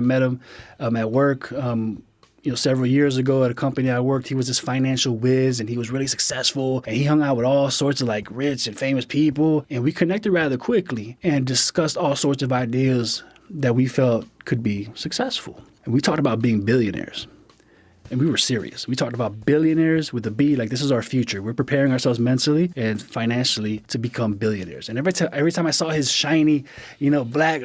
I met him at work. Several years ago at a company I worked, he was this financial whiz and he was really successful and he hung out with all sorts of like rich and famous people. And we connected rather quickly and discussed all sorts of ideas that we felt could be successful. And we talked about being billionaires. And we were serious. We talked about billionaires with a B, like this is our future. We're preparing ourselves mentally and financially to become billionaires. And every time I saw his shiny, black,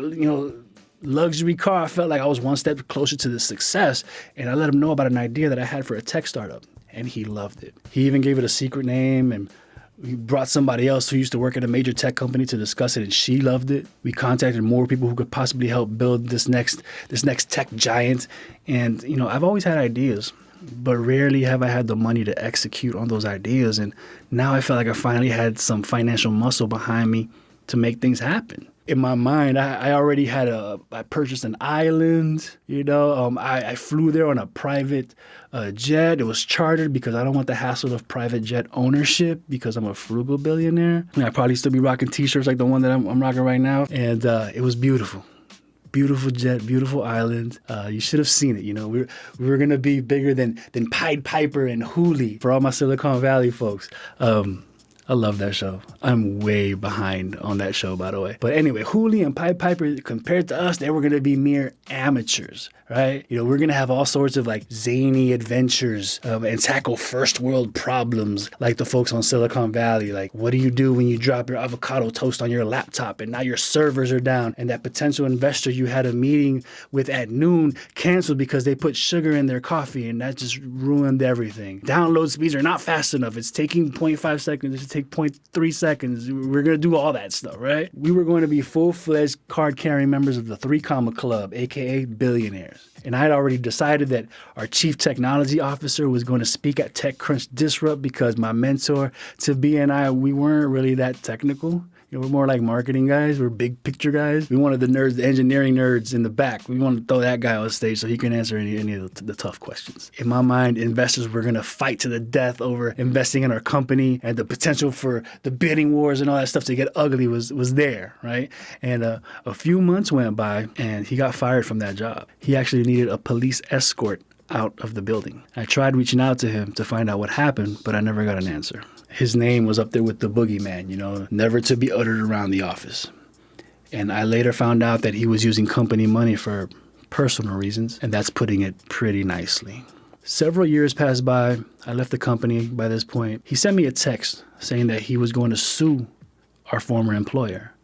luxury car, I felt like I was one step closer to the success. And I let him know about an idea that I had for a tech startup. And he loved it. He even gave it a secret name, and we brought somebody else who used to work at a major tech company to discuss it, and she loved it. We contacted more people who could possibly help build this next tech giant. And, I've always had ideas, but rarely have I had the money to execute on those ideas. And now I felt like I finally had some financial muscle behind me to make things happen. In my mind, I already had I purchased an island, I flew there on a private jet. It was chartered because I don't want the hassle of private jet ownership because I'm a frugal billionaire. I'd probably still be rocking t-shirts like the one that I'm rocking right now. And it was beautiful. Beautiful jet, beautiful island. You should have seen it. We were going to be bigger than Pied Piper and Hooli for all my Silicon Valley folks. I love that show. I'm way behind on that show, by the way. But anyway, Hooli and Pied Piper, compared to us, they were going to be mere amateurs, right? We're going to have all sorts of like zany adventures and tackle first world problems like the folks on Silicon Valley. Like, what do you do when you drop your avocado toast on your laptop and now your servers are down and that potential investor you had a meeting with at noon canceled because they put sugar in their coffee and that just ruined everything. Download speeds are not fast enough. It's taking 0.5 seconds. It take 0.3 seconds. We're going to do all that stuff, right? We were going to be full-fledged card-carrying members of the 3 Comma Club, aka billionaires. And I had already decided that our chief technology officer was going to speak at TechCrunch Disrupt because my mentor to B and I, we weren't really that technical. We're more like marketing guys. We're big picture guys. We wanted the nerds, the engineering nerds in the back. We wanted to throw that guy on stage so he can answer any of the tough questions. In my mind, investors were going to fight to the death over investing in our company, and the potential for the bidding wars and all that stuff to get ugly was there, right? And a few months went by, and he got fired from that job. He actually needed a police escort out of the building. I tried reaching out to him to find out what happened, but I never got an answer. His name was up there with the boogeyman, never to be uttered around the office. And I later found out that he was using company money for personal reasons, and that's putting it pretty nicely. Several years passed by. I left the company by this point. He sent me a text saying that he was going to sue our former employer.